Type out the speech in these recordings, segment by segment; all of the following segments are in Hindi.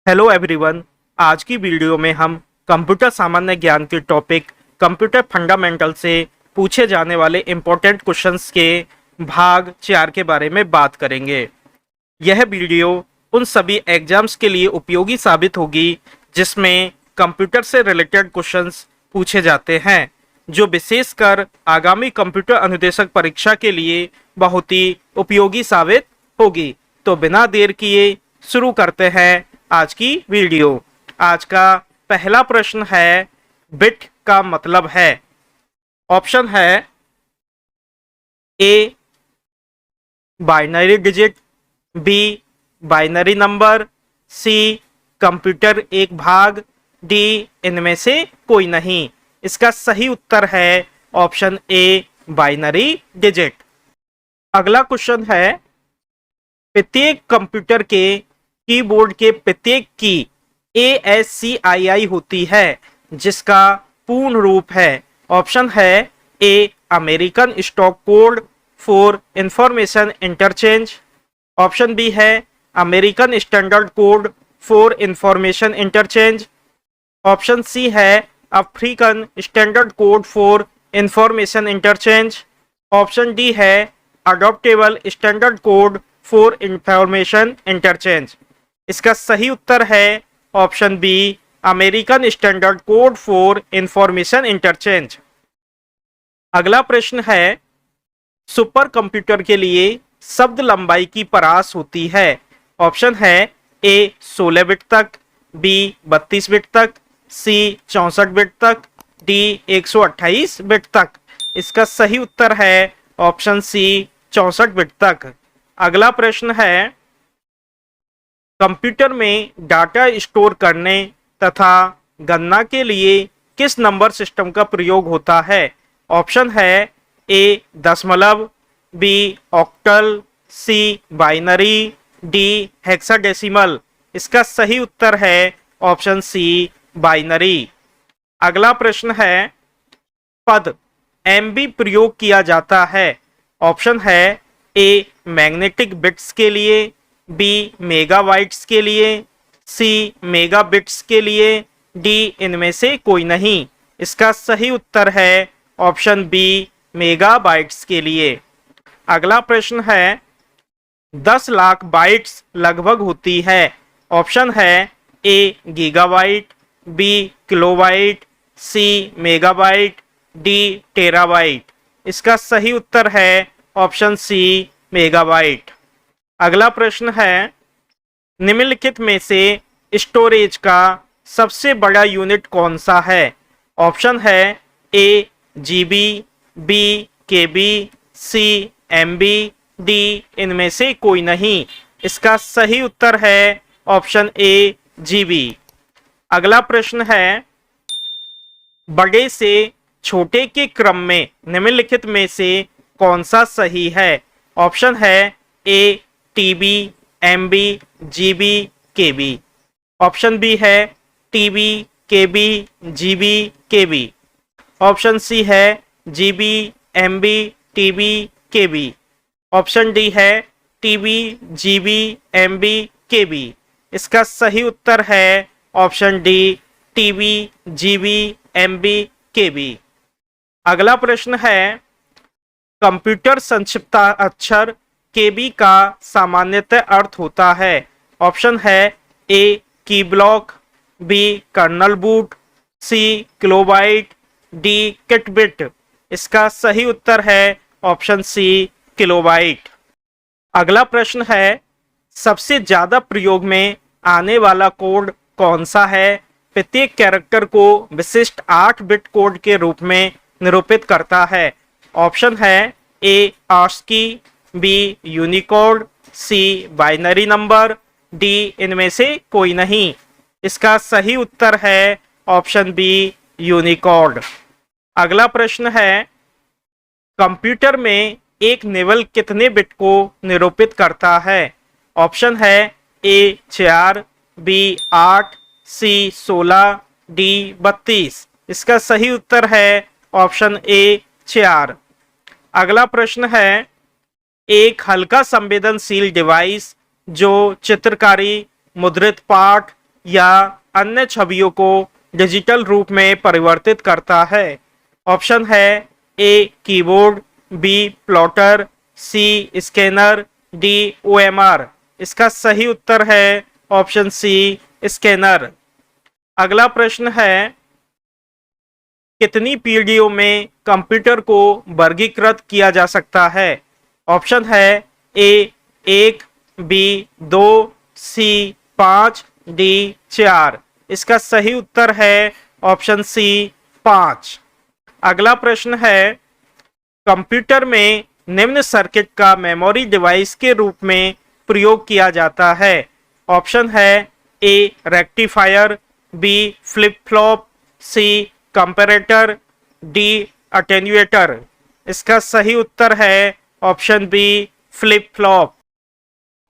Hello everyone. आज की वीडियो में हम कंप्यूटर सामान्य ज्ञान के टॉपिक कंप्यूटर फंडामेंटल से पूछे जाने वाले इम्पोर्टेंट क्वेश्चंस के भाग 4 के बारे में बात करेंगे। यह वीडियो उन सभी एग्जाम्स के लिए उपयोगी साबित होगी जिसमें कंप्यूटर से रिलेटेड क्वेश्चंस पूछे जाते हैं, जो विशेषकर आगामी कंप्यूटर अनुदेशक परीक्षा के लिए बहुत ही उपयोगी साबित होगी। तो बिना देर किए शुरू करते हैं आज की वीडियो। आज का पहला प्रश्न है, बिट का मतलब है। ऑप्शन है A binary digit, B binary number, C computer एक भाग, डी इनमें से कोई नहीं। इसका सही उत्तर है ऑप्शन ए बाइनरी डिजिट। अगला क्वेश्चन है, प्रत्येक कंप्यूटर के कीबोर्ड के प्रत्येक की ASCII होती है, जिसका पूर्ण रूप है। ऑप्शन है A American stop code for information interchange, option B है American standard code for information interchange, option C है African standard code for information interchange, option D है adaptable standard code for information interchange. इसका सही उत्तर है option B American standard code for information interchange. अगला प्रश्न है, सुपर कंप्यूटर के लिए शब्द लंबाई की परास होती है। ऑप्शन है ए 16 बिट तक, बी 32 बिट तक, सी 64 बिट तक, डी 128 बिट तक। इसका सही उत्तर है ऑप्शन सी 64 बिट तक। अगला प्रश्न है, कंप्यूटर में डाटा स्टोर करने तथा गणना के लिए किस नंबर सिस्टम का प्रयोग होता है। ऑप्शन है ए दशमलव, बी ऑक्टल, सी बाइनरी, डी हेक्साडेसिमल। इसका सही उत्तर है ऑप्शन सी बाइनरी। अगला प्रश्न है, पद एमबी प्रयोग किया जाता है। ऑप्शन है ए मैग्नेटिक बिट्स के लिए, बी मेगाबाइट्स के लिए, सी मेगाबिट्स के लिए, डी इनमें से कोई नहीं। इसका सही उत्तर है ऑप्शन बी मेगाबाइट्स के लिए। अगला प्रश्न है, 10 लाख बाइट्स लगभग होती है। ऑप्शन है ए गीगाबाइट, बी किलोबाइट, सी मेगाबाइट, डी टेराबाइट। इसका सही उत्तर है ऑप्शन सी मेगाबाइट। अगला प्रश्न है, निम्नलिखित में से स्टोरेज का सबसे बड़ा यूनिट कौन सा है। ऑप्शन है ए जीबी, बी केबी, सी एमबी, डी इनमें से कोई नहीं। इसका सही उत्तर है ऑप्शन ए जीबी। अगला प्रश्न है, बड़े से छोटे के क्रम में निम्नलिखित में से कौन सा सही है। ऑप्शन है A TB, MB, GB, KB, option B है TB, KB, GB, KB, option C है GB, MB, TB, KB, option D है टीबी, जीबी, एमबी, केबी। इसका सही उत्तर है option D TB, GB, MB, KB. अगला प्रश्न है, कंप्यूटर संक्षिप्त अक्षर केबी का सामान्यतः अर्थ होता है। ऑप्शन है ए की ब्लॉक, बी कर्नल बूट, सी किलोबाइट, डी किटबिट। इसका सही उत्तर है ऑप्शन सी किलोबाइट। अगला प्रश्न है, सबसे ज्यादा प्रयोग में आने वाला कोड कौन सा है। प्रत्येक कैरेक्टर को विशिष्ट 8 बिट कोड के रूप में निरूपित करता है। ऑप्शन है ए आस्की, बी यूनिकोड, सी बाइनरी नंबर, डी इनमें से कोई नहीं। इसका सही उत्तर है ऑप्शन बी यूनिकोड। अगला प्रश्न है, कंप्यूटर में एक निबल कितने बिट को निरूपित करता है। ऑप्शन है ए 4, बी 8, सी 16, डी 32। इसका सही उत्तर है ऑप्शन ए 4। अगला प्रश्न है, एक हल्का संवेदनशील डिवाइस जो चित्रकारी, मुद्रित पाठ, या अन्य छवियों को डिजिटल रूप में परिवर्तित करता है? ऑप्शन है a keyboard, B plotter, C scanner, D OMR. इसका सही उत्तर है ऑप्शन सी स्कैनर। अगला प्रश्न है, कितनी पीढ़ियों में कंप्यूटर को वर्गीकृत किया जा सकता है? ऑप्शन है ए 1, बी 2, सी 5, डी 4। इसका सही उत्तर है ऑप्शन सी 5। अगला प्रश्न है, कंप्यूटर में निम्न सर्किट का मेमोरी डिवाइस के रूप में प्रयोग किया जाता है? ऑप्शन है A rectifier, B flip flop, C comparator, D attenuator. इसका सही उत्तर है ऑप्शन बी फ्लिप फ्लॉप।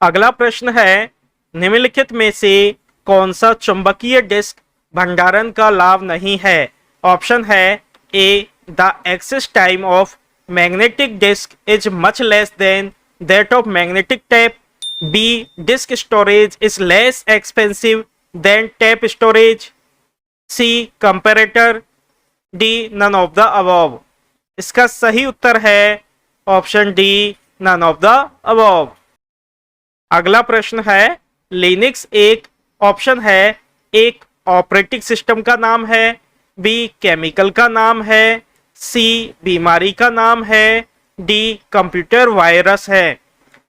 अगला प्रश्न है, निम्नलिखित में से कौन सा चुंबकीय डिस्क भंडारण का लाभ नहीं है? ऑप्शन है A the access time of magnetic disk is much less than that of magnetic tape, B disk storage is less expensive than tape storage, C comparator, D none of the above. इसका सही उत्तर है option D none of the above. अगला प्रश्न है, लिनक्स एक ऑप्शन है एक ऑपरेटिंग सिस्टम का नाम है, बी केमिकल का नाम है, सी बीमारी का नाम है, डी कंप्यूटर वायरस है।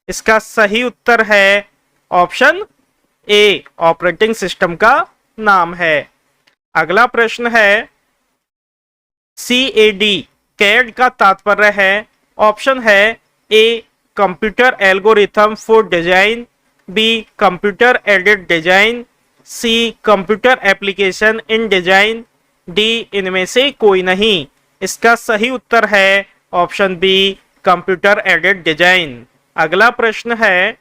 इसका सही उत्तर है ऑप्शन ए ऑपरेटिंग सिस्टम का नाम है। अगला प्रश्न है, CAD कैड का तात्पर्य है? ऑप्शन है A computer algorithm for design, B computer aided design, C computer application in design, D इनमें से कोई नहीं। इसका सही उत्तर है option B computer aided design. अगला प्रश्न है,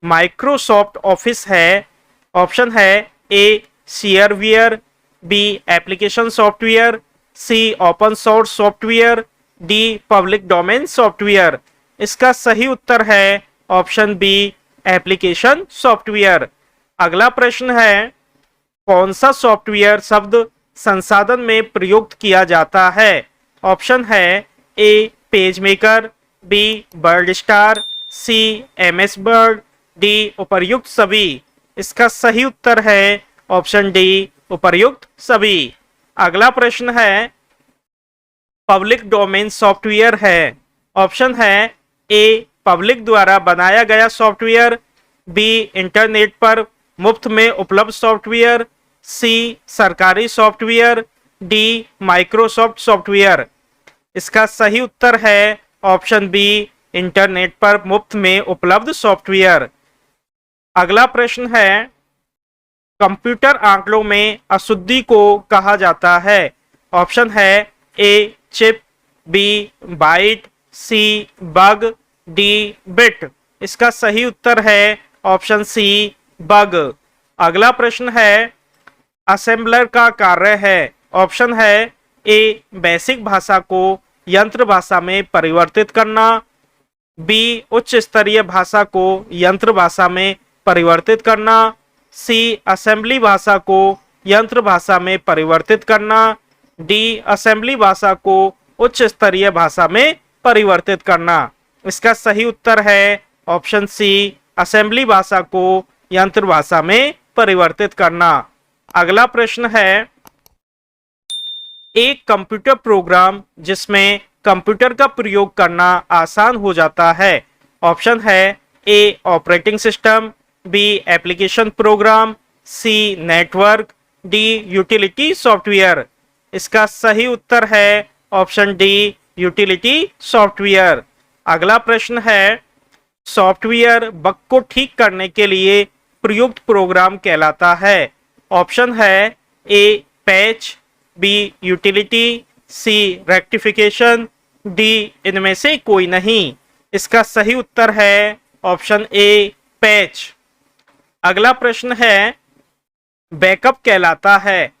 माइक्रोसॉफ्ट ऑफिस है? ऑप्शन है A shareware, B application software, C open source software, D public domain software. इसका सही उत्तर है ऑप्शन बी एप्लीकेशन सॉफ्टवेयर। अगला प्रश्न है, कौन सा सॉफ्टवेयर शब्द संसाधन में प्रयुक्त किया जाता है? ऑप्शन है A page maker, B word star, C MS word, D उपर्युक्त सभी। इसका सही उत्तर है ऑप्शन डी उपर्युक्त सभी। अगला प्रश्न है, पब्लिक डोमेन सॉफ्टवेयर है? ऑप्शन है ए पब्लिक द्वारा बनाया गया सॉफ्टवेयर, बी इंटरनेट पर मुफ्त में उपलब्ध सॉफ्टवेयर, सी सरकारी सॉफ्टवेयर, डी माइक्रोसॉफ्ट सॉफ्टवेयर। इसका सही उत्तर है ऑप्शन बी इंटरनेट पर मुफ्त में उपलब्ध सॉफ्टवेयर। अगला प्रश्न है, कंप्यूटर आंकड़ों में अशुद्धि को कहा जाता है? ऑप्शन है A chip, B byte, C bug, D bit. इसका सही उत्तर है ऑप्शन सी बग। अगला प्रश्न है, असेंबलर का कार्य है? ऑप्शन है ए बेसिक भाषा को यंत्र भाषा में परिवर्तित करना, बी उच्च स्तरीय भाषा को यंत्र भाषा में परिवर्तित करना, सी असेंबली भाषा को यंत्र भाषा में परिवर्तित करना, डी असेंबली भाषा को उच्च स्तरीय भाषा में परिवर्तित करना। इसका सही उत्तर है ऑप्शन सी असेंबली भाषा को यंत्र भाषा में परिवर्तित करना। अगला प्रश्न है, एक कंप्यूटर प्रोग्राम जिसमें कंप्यूटर का प्रयोग करना आसान हो जाता है? ऑप्शन है A operating system, B application program, C network, D utility software. इसका सही उत्तर है ऑप्शन डी यूटिलिटी सॉफ्टवेयर। अगला प्रश्न है, सॉफ्टवेयर बग को ठीक करने के लिए प्रयुक्त प्रोग्राम कहलाता है? ऑप्शन है ए पैच, बी यूटिलिटी, सी रेक्टिफिकेशन, डी इनमें से कोई नहीं। इसका सही उत्तर है ऑप्शन ए पैच। अगला प्रश्न है, बैकअप कहलाता है?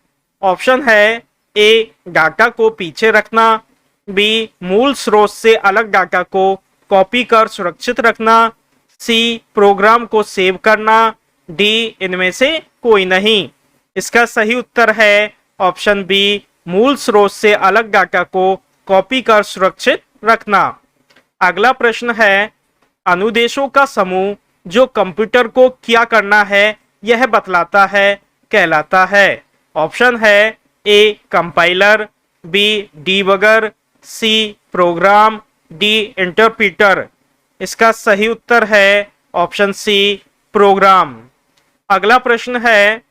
ऑप्शन है ए डाटा को पीछे रखना, बी मूल स्रोत से अलग डाटा को कॉपी कर सुरक्षित रखना, सी प्रोग्राम को सेव करना, डी इनमें से कोई नहीं। इसका सही उत्तर है ऑप्शन बी, मूल स्रोत से अलग डाटा को कॉपी कर सुरक्षित रखना। अगला प्रश्न है, अनुदेशों का समूह जो कंप्यूटर को क्या करना है यह बतलाता है कहलाता है। ऑप्शन है A compiler, B debugger, C program, D interpreter. इसका सही उत्तर है ऑप्शन सी प्रोग्राम। अगला प्रश्न है,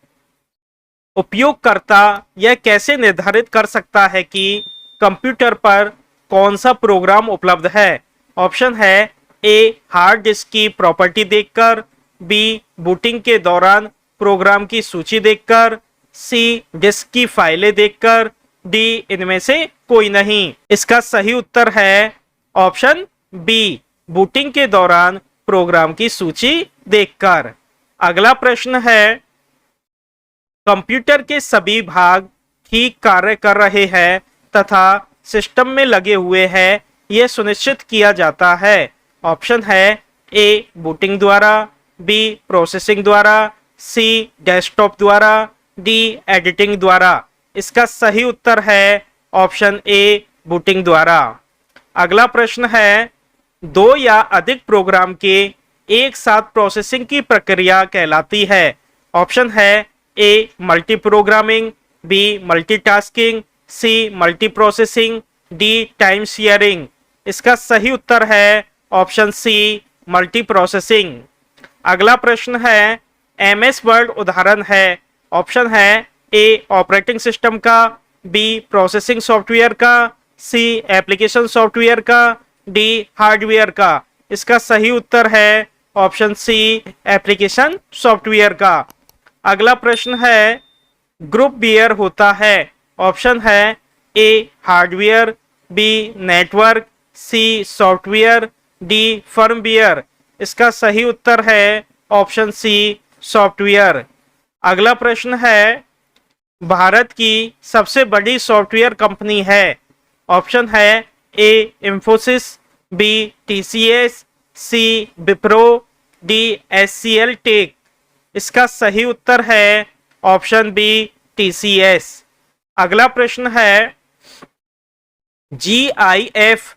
उपयोगकर्ता यह कैसे निर्धारित कर सकता है कि कंप्यूटर पर कौन सा प्रोग्राम उपलब्ध है। ऑप्शन है ए हार्ड डिस्क की प्रॉपर्टी देखकर, बी बूटिंग के दौरान प्रोग्राम की सूची देखकर, सी डिस्क की फाइलें देखकर, डी इनमें से कोई नहीं। इसका सही उत्तर है ऑप्शन बी, बूटिंग के दौरान प्रोग्राम की सूची देखकर। अगला प्रश्न है, कंप्यूटर के सभी भाग ठीक कार्य कर रहे हैं तथा सिस्टम में लगे हुए हैं यह सुनिश्चित किया जाता है। ऑप्शन है ए बूटिंग द्वारा, बी प्रोसेसिंग द्वारा, सी डेस्कटॉप द्वारा, डी एडिटिंग द्वारा। इसका सही उत्तर है ऑप्शन ए बूटिंग द्वारा। अगला प्रश्न है, दो या अधिक प्रोग्राम के एक साथ प्रोसेसिंग की प्रक्रिया कहलाती है। ऑप्शन है A multi programming, B multitasking, C multi processing, D time sharing. इसका सही उत्तर है ऑप्शन सी मल्टी प्रोसेसिंग। अगला प्रश्न है, एमएस वर्ड उदाहरण है। ऑप्शन है ए ऑपरेटिंग सिस्टम का, बी प्रोसेसिंग सॉफ्टवेयर का, सी एप्लीकेशन सॉफ्टवेयर का, डी हार्डवेयर का। इसका सही उत्तर है ऑप्शन सी एप्लीकेशन सॉफ्टवेयर का। अगला प्रश्न है, ग्रुप बियर होता है। ऑप्शन है A hardware, B network, C software, D firmware. इसका सही उत्तर है ऑप्शन सी सॉफ्टवेयर। अगला प्रश्न है, भारत की सबसे बड़ी सॉफ्टवेयर कंपनी है। ऑप्शन है ए इंफोसिस, बी टीसीएस, सी विप्रो, डी एचसीएल टेक। इसका सही उत्तर है ऑप्शन बी टीसीएस। अगला प्रश्न है, जीआईएफ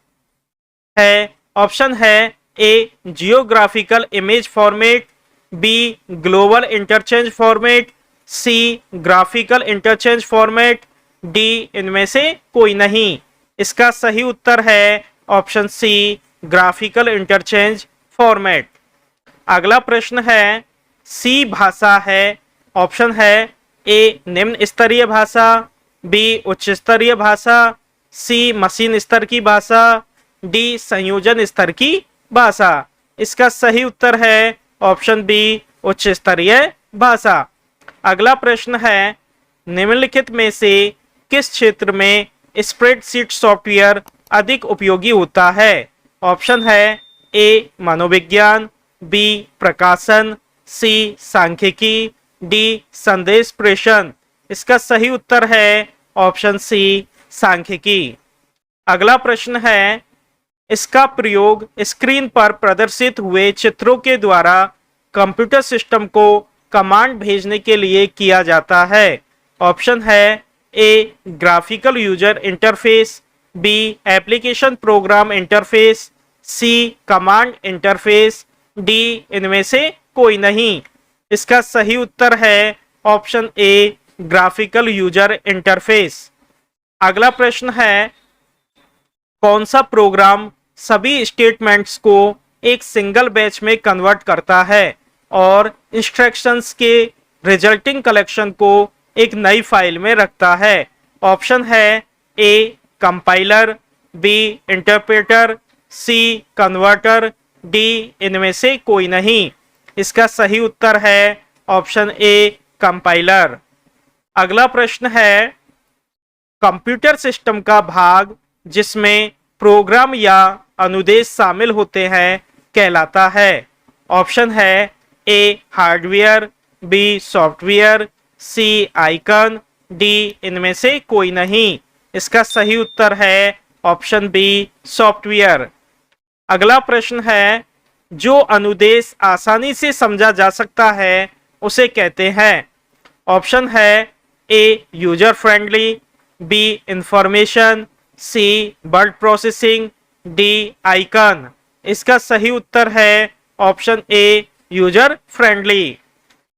है। ऑप्शन है A geographical image format, B global interchange format, C graphical interchange format, D इनमें से कोई नहीं। इसका सही उत्तर है option C graphical interchange format. अगला प्रश्न है, सी भाषा है। ऑप्शन है ए निम्न स्तरीय भाषा, बी उच्च स्तरीय भाषा, सी मशीन स्तर की भाषा, डी संयोजन स्तर की भाषा। इसका सही उत्तर है ऑप्शन बी उच्च स्तरीय भाषा। अगला प्रश्न है, निम्नलिखित में से किस क्षेत्र में स्प्रेडशीट सॉफ्टवेयर अधिक उपयोगी होता है। ऑप्शन है ए मनोविज्ञान, बी प्रकाशन, सी सांख्यिकी, डी संदेश प्रेषण। इसका सही उत्तर है ऑप्शन सी सांख्यिकी। अगला प्रश्न है, इसका प्रयोग स्क्रीन पर प्रदर्शित हुए चित्रों के द्वारा कंप्यूटर सिस्टम को कमांड भेजने के लिए किया जाता है। ऑप्शन है A graphical user interface, B application program interface, C command interface, D इनमें से कोई नहीं। इसका सही उत्तर है option A graphical user interface. अगला प्रश्न है, कौन सा प्रोग्राम सभी स्टेटमेंट्स को एक सिंगल बैच में कन्वर्ट करता है और इंस्ट्रक्शंस के रिजल्टिंग कलेक्शन को एक नई फाइल में रखता है। ऑप्शन है A compiler, B interpreter, C converter, D इनमें से कोई नहीं। इसका सही उत्तर है ऑप्शन ए कंपाइलर। अगला प्रश्न है, कंप्यूटर सिस्टम का भाग जिसमें प्रोग्राम या अनुदेश शामिल होते हैं कहलाता है। ऑप्शन है A hardware, B software, C icon, D इनमें से कोई नहीं। इसका सही उत्तर है ऑप्शन बी सॉफ्टवेयर। अगला प्रश्न है, जो अनुदेश आसानी से समझा जा सकता है उसे कहते हैं। ऑप्शन है A user friendly, B information, C word processing, D icon. इसका सही उत्तर है ऑप्शन ए यूजर फ्रेंडली।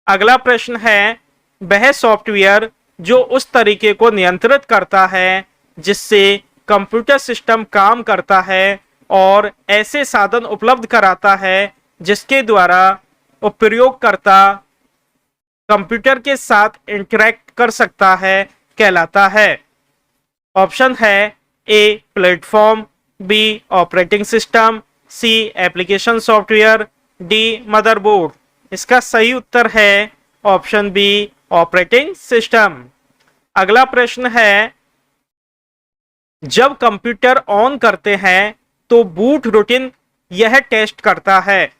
अगला प्रश्न है वह सॉफ्टवेयर जो उस तरीके को नियंत्रित करता है जिससे कंप्यूटर सिस्टम काम करता है और ऐसे साधन उपलब्ध कराता है जिसके द्वारा उपयोगकर्ता कंप्यूटर के साथ इंटरैक्ट कर सकता है कहलाता है। ऑप्शन है A platform, B operating system, C application software, D motherboard. इसका सही उत्तर है ऑप्शन बी ऑपरेटिंग सिस्टम। अगला प्रश्न है जब कंप्यूटर ऑन करते हैं तो बूट रूटीन यह टेस्ट करता है।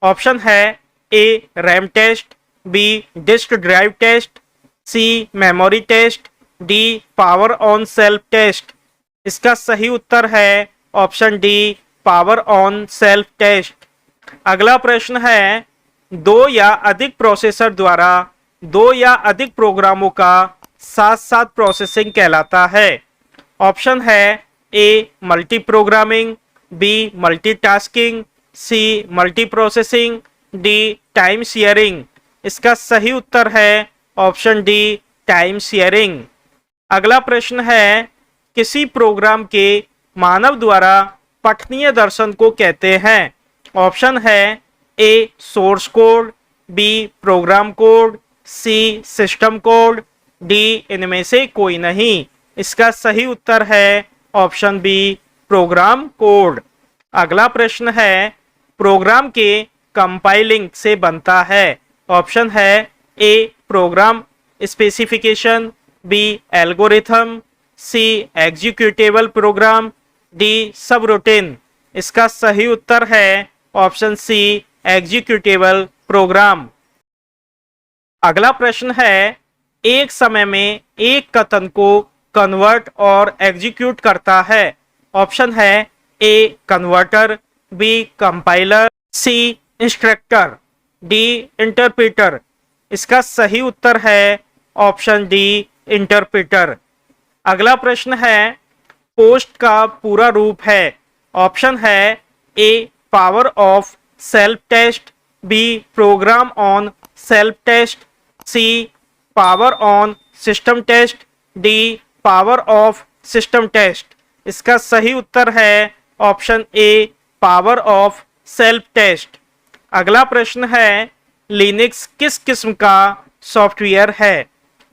ऑप्शन है A RAM test, B disk drive test, C memory test, D power on self test. इसका सही उत्तर है option D power on self test. अगला प्रश्न है दो या अधिक प्रोसेसर द्वारा दो या अधिक प्रोग्रामों का साथ साथ प्रोसेसिंग कहलाता है। ऑप्शन है A multi programming, B multitasking, C multi processing, D time sharing. इसका सही उत्तर है ऑप्शन डी टाइम शेयरिंग। अगला प्रश्न है किसी प्रोग्राम के मानव द्वारा पठनीय दर्शन को कहते हैं। ऑप्शन है A source code, B program code, C system code, D इनमें से कोई नहीं। इसका सही उत्तर है ऑप्शन बी प्रोग्राम कोड। अगला प्रश्न है प्रोग्राम के कंपाइलिंग से बनता है। ऑप्शन है ए प्रोग्राम स्पेसिफिकेशन, बी एल्गोरिथम, सी एग्जीक्यूटेबल प्रोग्राम, डी सबरूटीन। इसका सही उत्तर है ऑप्शन सी एग्जीक्यूटेबल प्रोग्राम। अगला प्रश्न है एक समय में एक कथन को कन्वर्ट और एग्जीक्यूट करता है। ऑप्शन है ए कन्वर्टर, बी कंपाइलर, सी इंस्ट्रक्टर, डी इंटरप्रेटर। इसका सही उत्तर है ऑप्शन डी इंटरप्रेटर। अगला प्रश्न है पोस्ट का पूरा रूप है। ऑप्शन है A power off self test, B program on self test, C power on system test, D power off system test. इसका सही उत्तर है option A power off self test. अगला प्रश्न है लिनक्स किस किस्म का सॉफ्टवेयर है।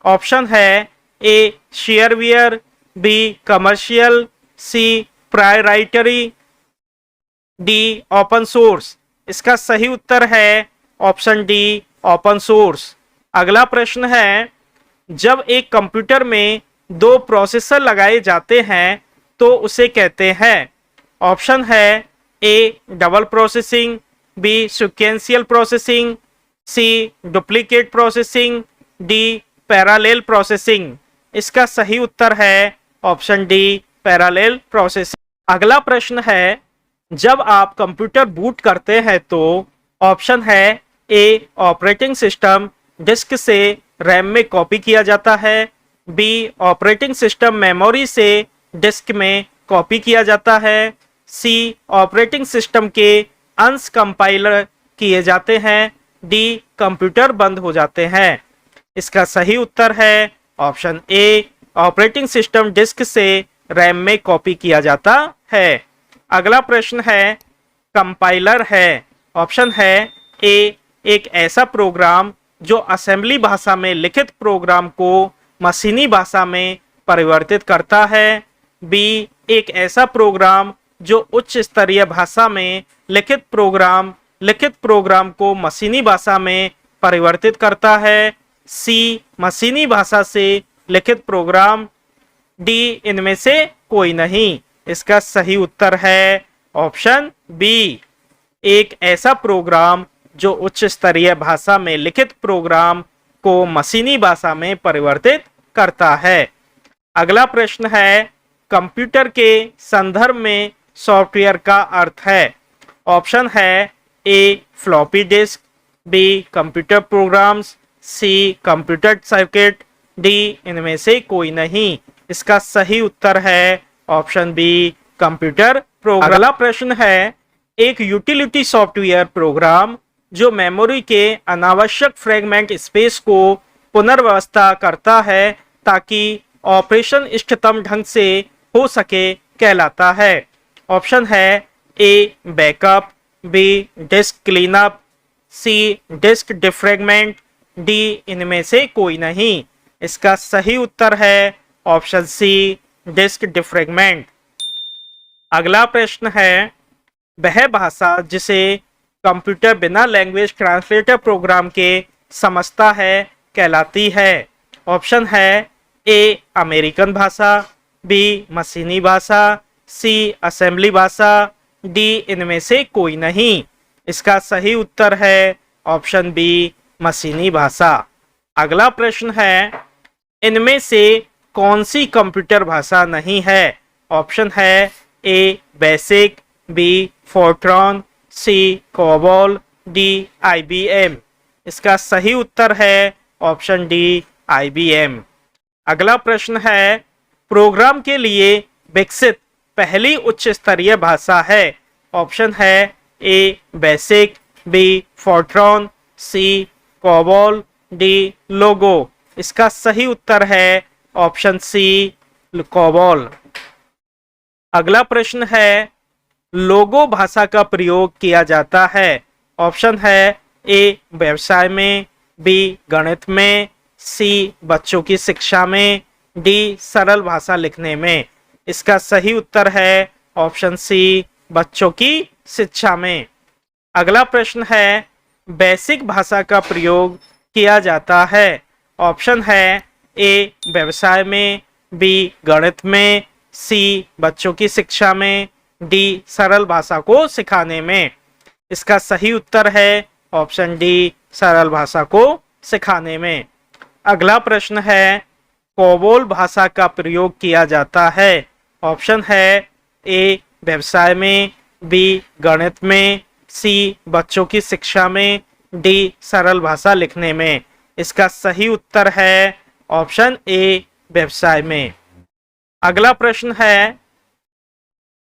ऑप्शन है A shareware, B commercial, C प्राइराइटरी, D open source. इसका सही उत्तर है ऑप्शन डी ओपन सोर्स। अगला प्रश्न है जब एक कंप्यूटर में दो प्रोसेसर लगाए जाते हैं तो उसे कहते हैं। ऑप्शन है A double processing, B sequential processing, C duplicate processing, D parallel processing. इसका सही उत्तर है ऑप्शन डी पैरेलल प्रोसेसिंग। अगला प्रश्न है जब आप कंप्यूटर बूट करते हैं तो ऑप्शन है ए ऑपरेटिंग सिस्टम डिस्क से रैम में कॉपी किया जाता है, बी ऑपरेटिंग सिस्टम मेमोरी से डिस्क में कॉपी किया जाता है, सी ऑपरेटिंग सिस्टम के अंश कंपाइलर किए जाते हैं, डी कंप्यूटर बंद हो जाते हैं। इसका सही उत्तर है option A operating system disk से रैम में कॉपी किया जाता है। अगला प्रश्न है कंपाइलर है। ऑप्शन है ए एक ऐसा प्रोग्राम जो असेंबली भाषा में लिखित प्रोग्राम को मशीनी भाषा में परिवर्तित करता है, बी एक ऐसा प्रोग्राम जो उच्च स्तरीय भाषा में लिखित प्रोग्राम को मशीनी भाषा में परिवर्तित करता है, सी मशीनी भाषा से लिखित प्रोग्राम, डी इनमें से कोई नहीं। इसका सही उत्तर है ऑप्शन बी एक ऐसा प्रोग्राम जो उच्च स्तरीय भाषा में लिखित प्रोग्राम को मशीनी भाषा में परिवर्तित करता है। अगला प्रश्न है कंप्यूटर के संदर्भ में सॉफ्टवेयर का अर्थ है। ऑप्शन है A floppy disk, B computer programs, C computer circuit, D इनमें से कोई नहीं। इसका सही उत्तर है ऑप्शन बी कंप्यूटर प्रोग्राम। अगला प्रश्न है, एक यूटिलिटी सॉफ्टवेयर प्रोग्राम जो मेमोरी के अनावश्यक फ्रेगमेंट स्पेस को पुनर्व्यवस्था करता है ताकि ऑपरेशन इष्टतम ढंग से हो सके कहलाता है। ऑप्शन है A backup, B disk cleanup, C disk defragment, D इनमें से कोई नहीं। इसका सही उत्तर है ऑप्शन सी डिस्क डिफ्रेगमेंट। अगला प्रश्न है, वह भाषा जिसे कंप्यूटर बिना लैंग्वेज ट्रांसलेटर प्रोग्राम के समझता है कहलाती है। ऑप्शन है ए अमेरिकन भाषा, बी मशीनी भाषा, सी असेंबली भाषा, डी इनमें से कोई नहीं। इसका सही उत्तर है ऑप्शन बी मशीनी भाषा। अगला प्रश्न है, इनमें से कौन सी कंप्यूटर भाषा नहीं है। ऑप्शन है ए बेसिक, बी फोर्ट्रॉन, सी कोबोल, डी आईबीएम। इसका सही उत्तर है ऑप्शन डी आईबीएम। अगला प्रश्न है, प्रोग्राम के लिए विकसित पहली उच्च स्तरीय भाषा है। ऑप्शन है ए बेसिक, बी फोर्ट्रॉन, सी कोबोल, डी लोगो। इसका सही उत्तर है ऑप्शन सी कोबोल। अगला प्रश्न है, लोगो भाषा का प्रयोग किया जाता है। ऑप्शन है ए व्यवसाय में, बी गणित में, सी बच्चों की शिक्षा में, डी सरल भाषा लिखने में। इसका सही उत्तर है ऑप्शन सी बच्चों की शिक्षा में। अगला प्रश्न है, बेसिक भाषा का प्रयोग किया जाता है। ऑप्शन है ए व्यवसाय में, बी गणित में, सी बच्चों की शिक्षा में, डी सरल भाषा को सिखाने में। इसका सही उत्तर है ऑप्शन डी सरल भाषा को सिखाने में। अगला प्रश्न है, कोबोल भाषा का प्रयोग किया जाता है। ऑप्शन है ए व्यवसाय में, बी गणित में, सी बच्चों की शिक्षा में, डी सरल भाषा लिखने में। इसका सही उत्तर है ऑप्शन ए व्यवसाय में। अगला प्रश्न है,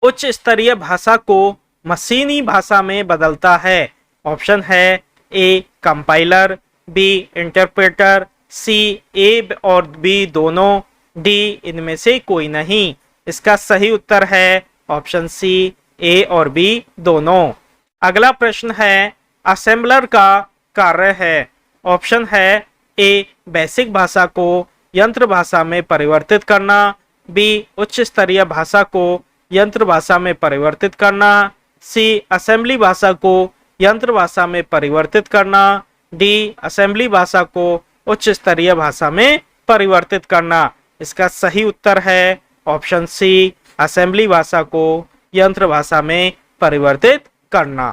उच्च स्तरीय भाषा को मशीनी भाषा में बदलता है। ऑप्शन है ए कंपाइलर, बी इंटरप्रेटर, सी ए और बी दोनों, डी इनमें से कोई नहीं। इसका सही उत्तर है ऑप्शन सी ए और बी दोनों। अगला प्रश्न है, असेंबलर का कार्य है। ऑप्शन है ए बेसिक भाषा को यंत्र भाषा में परिवर्तित करना, बी उच्च स्तरीय भाषा को यंत्र भाषा में परिवर्तित करना, सी असेंबली भाषा को यंत्र भाषा में परिवर्तित करना, डी असेंबली भाषा को उच्च स्तरीय भाषा में परिवर्तित करना। इसका सही उत्तर है ऑप्शन सी असेंबली भाषा को यंत्र भाषा में परिवर्तित करना।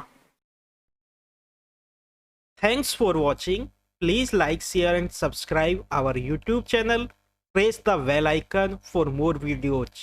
Thanks for watching. Please like, share and subscribe our YouTube channel. Press the bell icon for more videos.